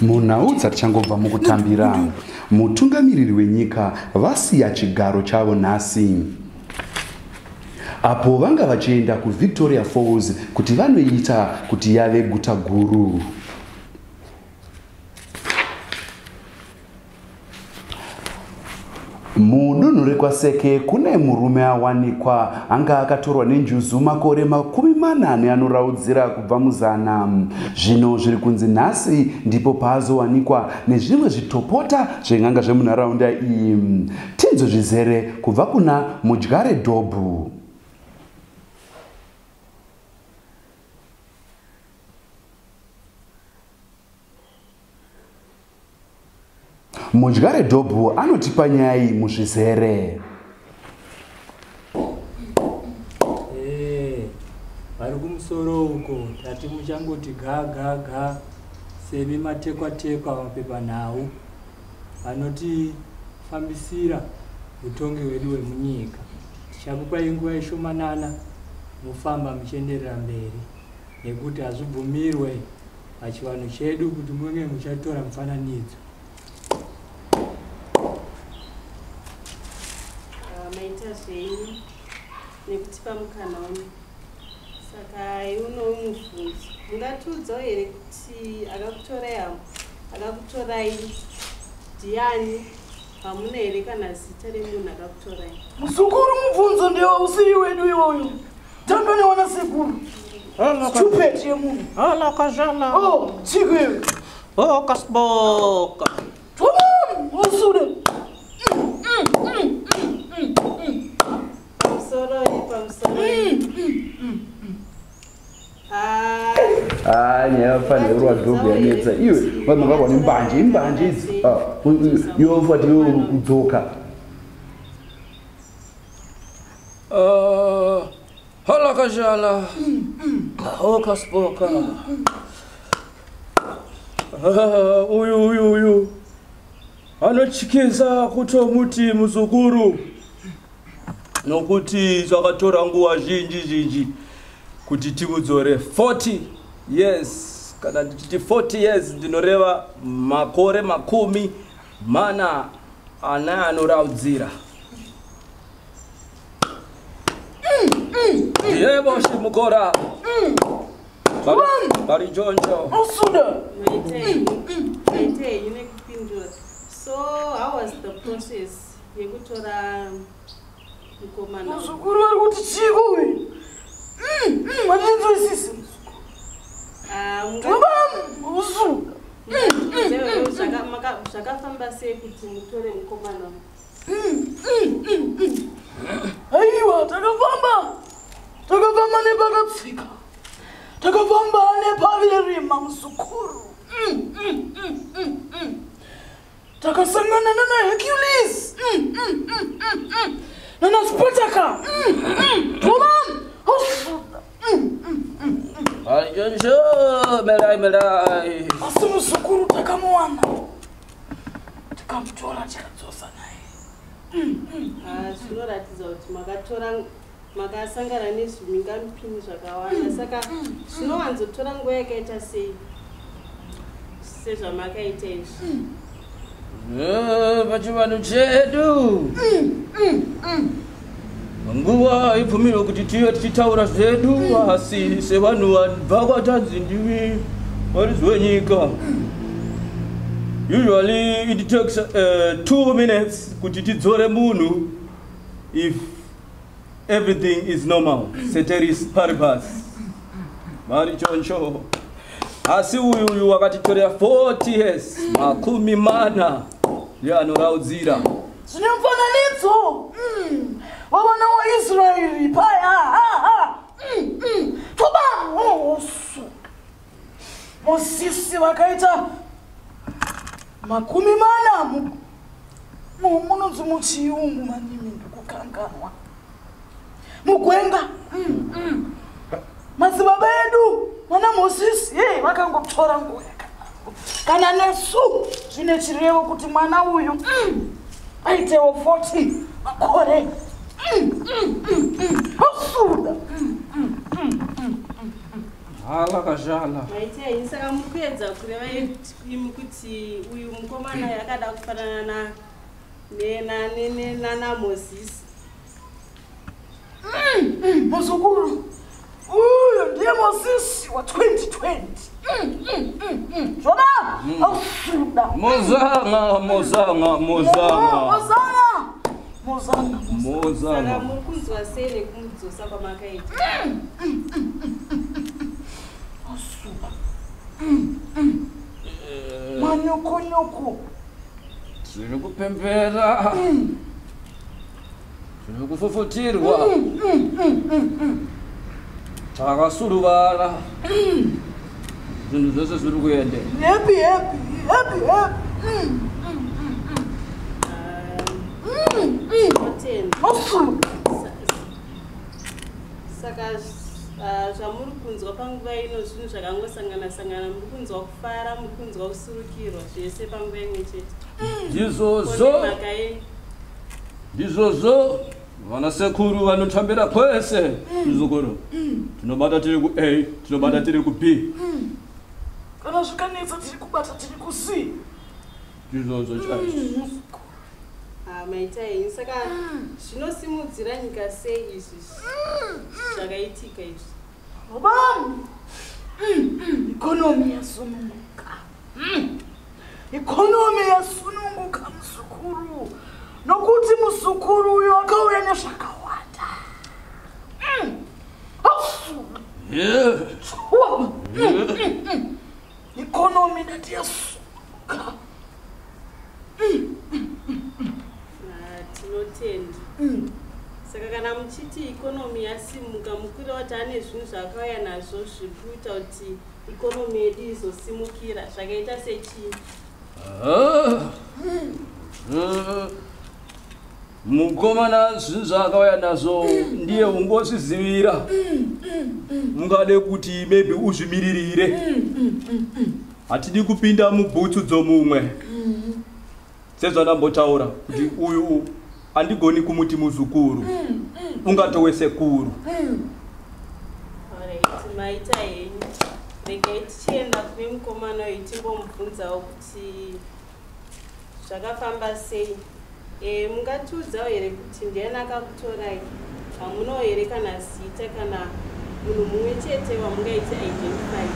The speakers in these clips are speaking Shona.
Munhaudza tichangobva mukutambira mutungamiriri wenyika vasiya chigaro chavo nhasi apo vanga vachienda kuVictoria Falls kuti vanoita kuti yave guta guru. Mudunhu rekwaseke kune murume awanikwa anga akatorwa nenjuzu makore 40 anoraudzira kubva muzana. Zvino zviri kunzi nhasi ndipo paazowanikwa nezvimwe zvitopota zven'anga zvemunharaunda iyi. Tinzo zvizere kubva kuna Mudyare Dhobhu. Mudyare Dhobhu anotipa nyaya iyi muzvizere. Vari kumusoro uko tati muchangoti ga semi matekwa mapepanhau anotifambisira utongi hwedu hwemunyika. Tichakupai nguva ishomanana mufamba muchienderera mberi nekuti hazvibvumirwe pachivanhu chedu kuti munge muchatora mufananidzo. Maita zvenyu nekutipa mukana wenyu. Saka iuno umubvunzo mungatiudzawo here kuti akakutorai ndiani, hamuna here kana zita remunhu akakutorai? Muzukuru mubvunzo ndewo usiri wedu iwoyo. Tandoniona sekuru. Stupid yemunhu. Hala kazhala. Oh, chikwewe. Oh, kasboka. Usude. Nyafanirwa Dhobhu yanetsa iwe vamangakwa nembanje idzi yova tiwe kudzoka. Hala kazhala. Oh, kasboka. Uyu anochikisa kutomuti muzukuru nokuti zvakatora nguva zhinji kuti timudzore 40 years kana tichiti 40 years ndinoreva makore 40 anoraudzira. Yebo shimukora bari jonjo Usude. So how was the process yekutora mukomana? Muzukuru vari kuti chiko uyu. Mandinzwisisi. Usude. Zvakafamba sei kuti mutore mukomana? Aiwa, takafamba nepakatsika. Takafamba nepaverima muzukuru. Takasangana nana Hercules. Nana Spartaka. Jonjo melai. Asi muzukuru takamuwana. Tikamutora tikadzosa naye. Zvinoratidza kuti makasangana nezvimingamipini zvakawanda. Saka zvinowanzotora nguva yakaita sei sezvamakaita izvi? Pachivanhu chedu nguva ibvumirwe kuti tive tichitaura zvedu, asi sevanhu vabva kwatanzi ndimi varidzi wenyika. Usually it takes 2 minutes kuti tidzore munhu if everything is normal, ceteris paribus. Mari choncho. Asi uyu wakatitorera 40 years, 40 yanoraudzira. Zvine mufananidzo wavana waIsraeri paya. Toba Mosisi vakaita 40 munonzi muchiyungu manimi ndikukanganwa mugwenga. Madzibaba edu mana Mosisi vakangotora nguva kana nesu zvine chirevo kuti mwana uyu aitewo 40 makore osuda hala kazhala maite yenyu saka mukupedza kureva kuti uyu mukomana yakada kufanana naMozisi. muzukuru uyu ndiye Mozisi wa 2020 zvona osuda Mozanga saka muri kunzwa sei nekumudzosa kwamakaita osuda manyokonyoko zviri kupembera zviri kufufutirwa takasuruvara zvinhu zvose zviri kuende happy osuda saka zvamuri kunzwa panguva ino zvinhu zvakangosangana muri kunzwa kufara muri kunzwa kusurukirwa zvese panguva imwe chete ndizvozvo vanasekuru vanotambira kwese muzukuru tinobata tiri ku A tinobata tiri ku B kana zvikanetsa tiri kubata tiri ku C ndizvozvo chaizvo maita yenyu saka zvinosimudzira nyika sei izvi zvakaitika izvi vanhu ikonomi yasununguka muzukuru nokuti muzukuru uyu akauya nezvakawanda ikonomi ndati yasununguka tinotenda saka kana muchiti ikonomi yasimuka mukwira wati ane zvinhu zvakauya nazvo zviri kuita kuti ikonomi yedu izosimukira zvakaita sechii mukomana zvinhu zvaakauya nazvo ndiye ungozvizivira mungade kuti maybe uzvimiririre hatidi kupinda mubhutsu dzomumwe sezvandambotaura kuti uyu handigoni kumuti muzukuru ungatowe sekuru maita henyu regai tichienda kune mukomana uyu timbomubvunzawo kuti zvakafamba sei mungatiudzawo here kuti ndiani akakutorai hamunawo here kana zita kana munhu mumwe chete wamungaita identify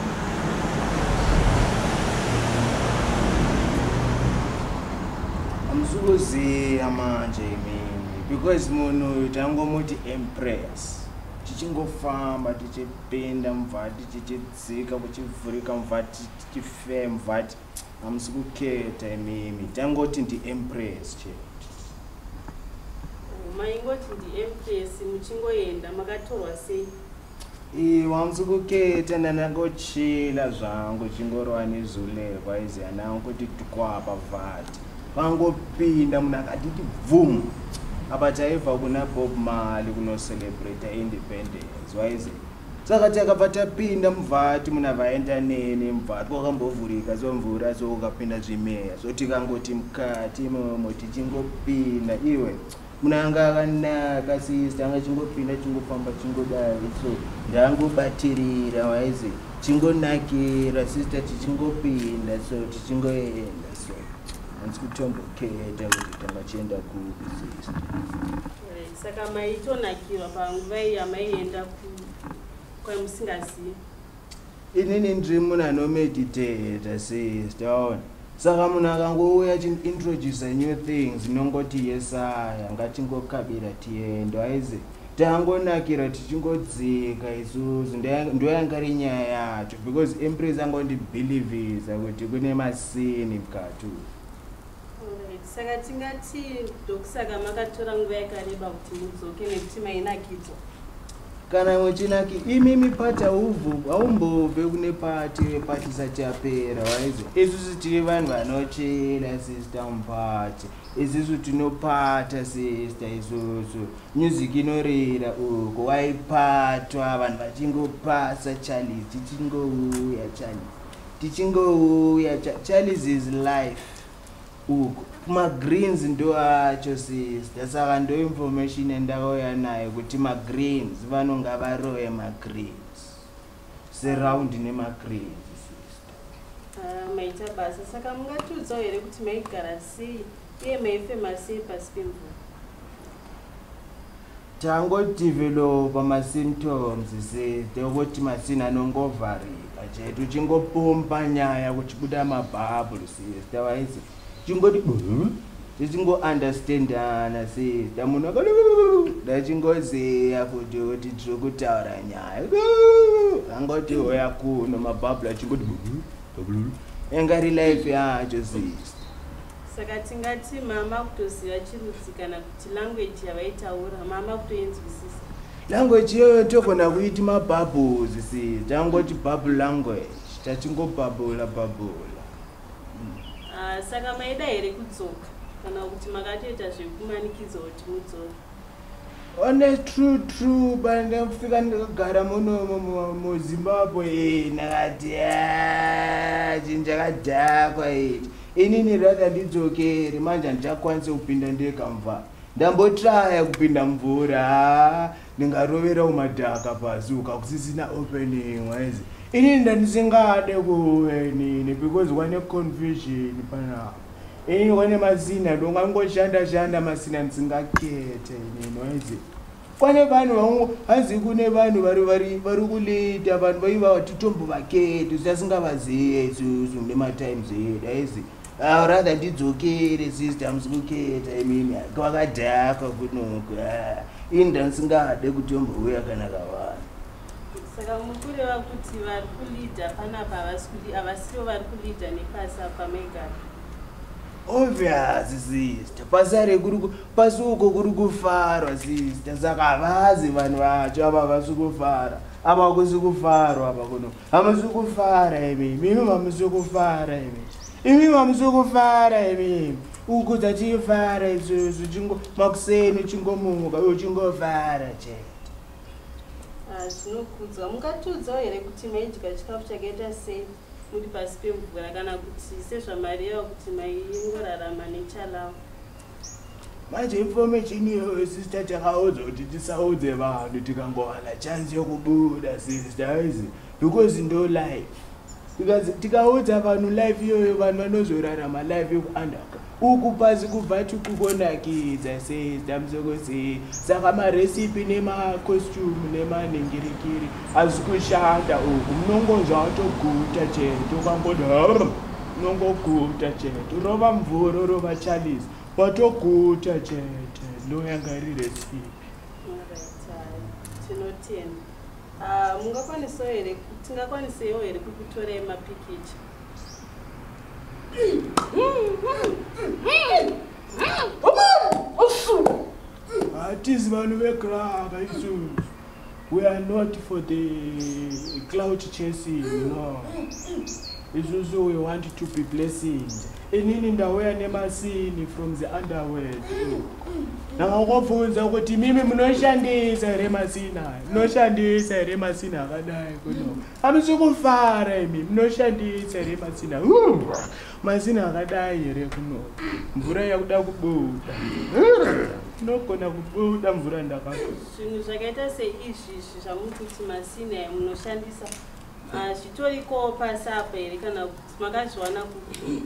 amusukuziya manje imini because munhu tangomuti empress tichingofamba tichipinda muvhati tichidzika kuchivhurika muvhati tichife muvhati hamusi kuketa imimi tangoti ndi-empress chete maingoti ndi-empress muchingoenda makatorwa sei hamusi kuketa ndanangochila zvangu chingorwa nezulekwa izi hanangu kuti tikwapa vhati pangopinda munhu akatiti vhum apa taibva kuna Bob Marley kunoCelebrate independence waize saka takabva tapinda muvhati munhu avaenda nene muvhati kwakambovhurika somvura so ukapinda zvimeya so tikangoti mukati imomo tichingopinda iwe munhu anga akanaka sista anga chingopinda chingofamba chingodari so ndangobatirira waize chingonakira sista tichingopinda so tichingoenda so hanzi kutomboketa kuti tangachienda kubusiness saka maitonakirwa panguva iyi amaienda kwamusingazivi inini ndiri munhu anomeditata sister waona saka munhu akangouya achiintroduce new things inongoti yesaya ngatingokabira tiende waize tangonakira tichingodzika isusu ndoyanga ri nyaya yacho because empress angondibhilivhisa kuti kune masini mukati saka tingati ndokusaka makatora nguva yakareba kuti mudzoke nekuti mainakidzwa kana muchinaki imimi pati haumbobve kune pati isati yapera waize isusu tiri vanhu vanochera sister mupati isusu tinopata sister isusu music inorira uko waipatwa vanhu vachingopasa Charles tichingouya Charles is life uko kuma-greens ndo acho sister saka ndo information endakauya nayo kuti ma-greens vanonga varoye ma-greens seraundi nema-greens sister. Maita basa saka mungatiudzawo here kuti maigara sei uye maifema sei pasi pemvura? tangodevelopa ma-symptoms sister ukuthi masini anongovharika chetu chingopompa nyaya kuchibuda mabhabhulu sister waizi chingoti tichingo-understandana sister munhu dachingozeya futi kuti tiri kutaura nyaya angoti hoya kuno mabhabhulu achingoti engari life yacho sister. Saka tingati mama kutoziva chirudzi kana kuti language yavaitaura mama kutoinzwisisa? Language iyoyo togona kuiti mabhabhles sister tangoti bhabhule language tachingobhabhula. Saka maida here kudzoka kana kuti makatoita zvekumanikidza kuti mudzoka? One true bandafika ndakagara muno muZimbabwe nakati chinhu chakadhakwa ichi inini rather ndidzokere manje handichakwanisa kupinda ndekamva ndambotraya kupinda mvura ndingarovera umadhaka pasi ukakusisina opening waizi inini ndandisingade kuve nini because wane confusion panapa inini wane masina ndongangoshanda masina ndisingakete inini waizi kwane vanhu hanzi kune vanhu vari kulita vanhu vaiva titombovakete sasingavaziye isusu nematimes edu aizi rather ndidzokere sister musikuketa imini kwakadhaka kunoko ini ndandisingade kutombouya kana kavanhu. Saka mukureva kuti vari kulidha panapa havasiwo vari kulidha nepasi apa maigara? Obvious sister pasi uko kuri kufarwa sister saka havazi vanhu vacho ava vasi kufara ava kusi kufarwa ava kuno hamasi kufara imimi hamusi kufara imimi uko dzachifara isusu makuseni chingomuka uyo chingofara chete. Zvinokudzwa mungatiudzawo here kuti maidya chikafu chakaita sei muri pasi pemvura kana kuti sezvamareva kuti maingorarama nechalavo? Manje information iyoyo sister takaudzwa kuti tisaudze vanhu tikangowana chance yokubuda sister izi because ndo life tikaudza vanhu life iyoyo vanhu vanozorarama life yekuandaka uku pasi kubva tikukonakidza sister musokosei saka marecipe nemacostume nemaningirikiri hazvi kushanda uku munongozva watoguta chete ukangoda munongoguta chete rova mvura rova chalisi watoguta chete ndoyanga iri recipe. Tinotenda tingakwanisewo here kukutorai mapikicha? Hatizi vanhu vekraka isusu we are not for the cloud chasing no isusu we want to be blessed inini ndauya nemasini from the underworld ndakakubvunza kuti mimi munoshandisa here masina akadai kuno hamusi kufara imi munoshandisa here masina akadai here kuno mvura yakuda kubuda inogona kubuda mvura ndakako. Zvinhu zvakaita seizvizvi zvamuri kuti masina munoshandisa zvitorikowo pasi apa here kana kuti makazviwana kupi?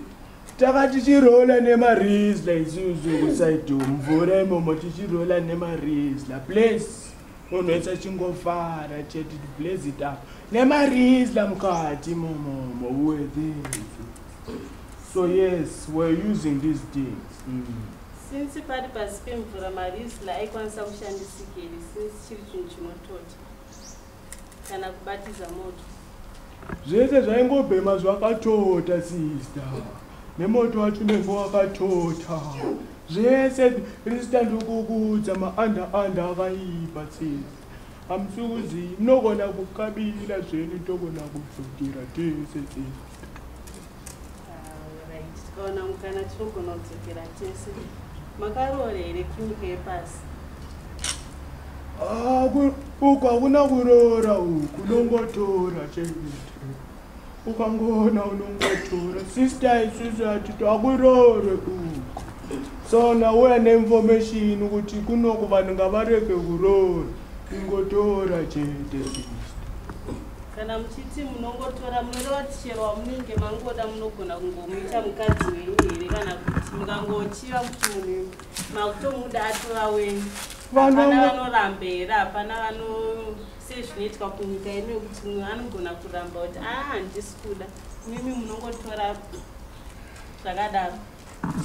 Taka tichirola nemarizla isusu kusaidu mvura imomo tichirola nemarizla place unhu chingofara chete blaze it up nemarizla mukati imomo with this. So yes, we're using these things. Since pari pasi pemvura marizla aikwanisa kushandisikei since chiri chinhu chinotota kana kubatiza moto zvese zvaingobhema zvakatota sister nemoto wacho nevo wakatota zvese risita ndokukudza maanda akaipa sister hamusukuzi munogona kukabira zvenu togona kudzokera tese sister. Tikaona mukana tinogona kudzokera tese. Makaroora here kunyika yepasi? Uku hakuna kuroora uku nongotora chete ukangona unongotora sister isusu ati takurore sona uya neinformation ukuthi kunoko vanhu ngavarege kurora ingotora chete kana muchiti munongotora munoreva kuti chero wamunenge mangoda munogona kungomuita mukadzi wenyu here kana kuti mukangochiva kuti munhu makutomuda atora wenyu hapana vanoramba here hapana sezvinoitwa kunyika ino yekuti munhu anogona kuramba kuti handisi kuda mimi munongotora zvakadaro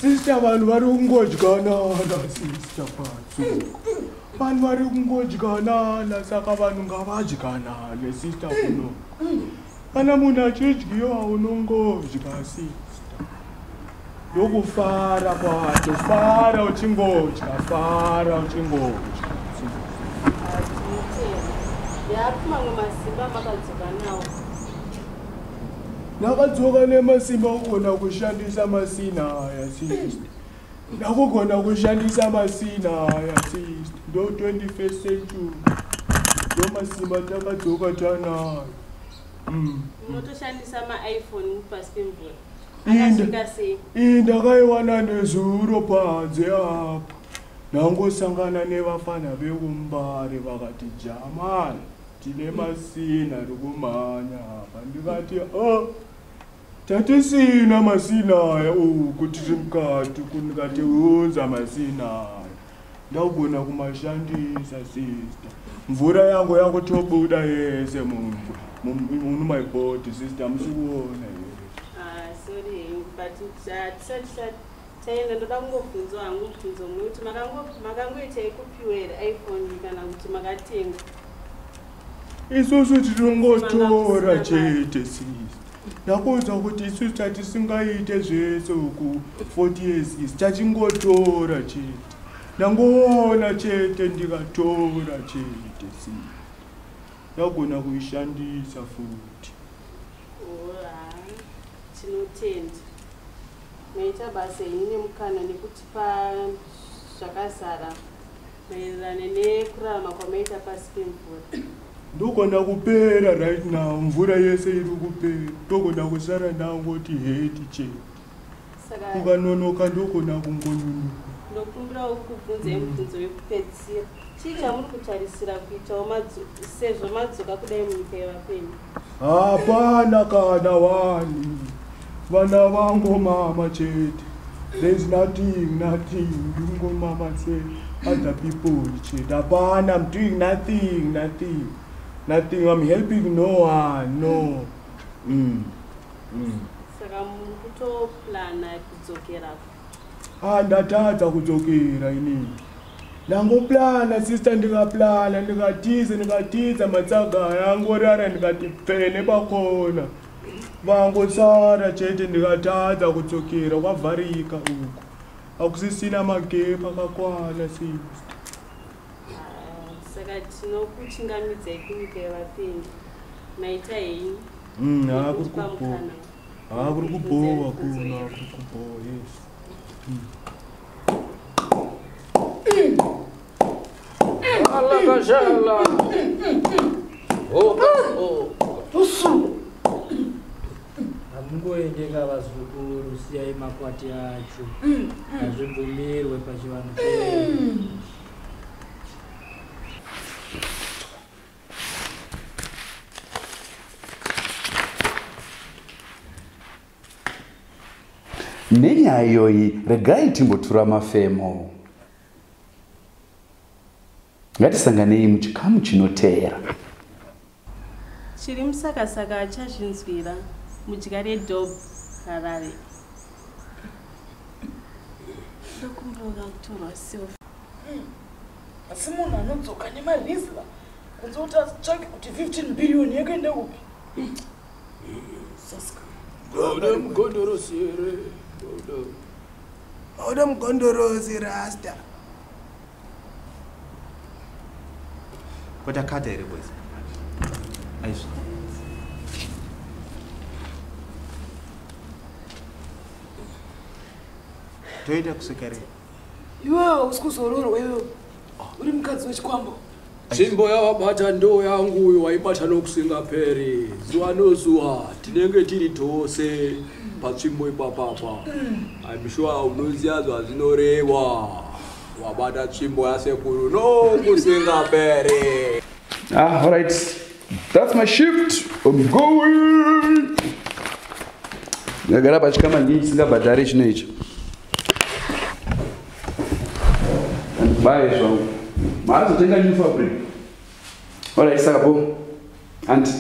sister vanhu vari kungodyanana sister patsuko vanhu vari kungodyanana saka vanhu ngavadyanane sister kuno kana munhu achidyiwa unongodya sister yokufara kwacho fara uchingodya fara uchingodya yapi mamwe masimba makadzoka nawo ndakadzoka nemasimba kugona kushandisa masina aya sister ndakugona kushandisa masina aya sister ndo 21st century ndo masimba ndakadzoka tanayo unotoshandisa maiphone pasi pemvura akasvika sei ndakaiwana nezuro panze apa ndangosangana nevafana vekumbare vakati jamani tine masina rikumhanya apa ndikati tatisina masina aya kuti tiri mukati ndikati unza masina aya ndakugona kumashandisa sister mvura yangu yangotobuda yese munu maibhoti sister musikuona here sorry but taenda ndoda kungobvunzwa hangu bvunzo mumwe kuti makangoitai kupiwa here iphone kana kuti makatenga isusu titongotora chete sister ndakuudza kuti isusu tatisingaite zvese uku 40 years isi tachingotora chete ndangoona chete ndikatora chete sister ndagona kuishandisa futi tinotenda maita basa inine mukana nekutipa zvakazara maererano nekurarama kwamaita pasi pemvura ndogona kupera right now mvura yese iri kupera ndogona kusara ndangoti heti chete ukanonoka ndogona kungononoka ndokumbirawo kubvunzai mubvunzo wekupedzisira chii chamuri kutarisira kuitawo sezvo madzoka kudai munyika yevapenyu hapana kana wani vana vangu mama chete there's nothing ndingomama say other people chete hapana I'm doing nothing I'm helping no one no saka muri kutoplana kudzokerako ndatadza kudzokera inini ndangoplana sister ndikaplana ndikatiza matsaga ayangorara ndikati pfene pakona vangosara chete ndikatadza kudzokera kwavharika uku hakusisina magepa akakwana sister saka tinokuchingamidzai kunyika yevapenyu maita henyu kuri kubohwa kuna kuri kubohwa yes alakazhala hamungoendeka vazukuru siyai makwati acho hazvibvumirwe pachivanhu chenu nenyaya iyoyi regai timbotura mafemo. Ngatisanganei muchikamu chinoteera. Chiri musakasaka achazvinzwira mudya redhob Harare. Ndokumbura kutorwa silva. Asi munhu anodzoka nemarizla kunze kuti atsvake kuti 15 biliyoni yakaenda kupi? Saska. Gauda mugondorosi here. Gauda mugondorosi rasta. Kota kata here boys. Aisha. Toida kusekere. Iwewe usikuzororo wewe. Uri mukadzi wechikwambo. Tsvimbo yawabata ndo yangu uyo waibata nokusingaperi. Zuva nozuva tinenge tiri tose patsvimbo ipapapa. I'm sure unoziva zvazvinoreva. Wabata tsvimbo yasekuru nokusingaperi. All right. That's my shift. I'm going. Ndagara pachikama ndisingabhadhari chino icho. Bye, zvangu. Maazotenga new fabric. All right, saka bo. Auntie.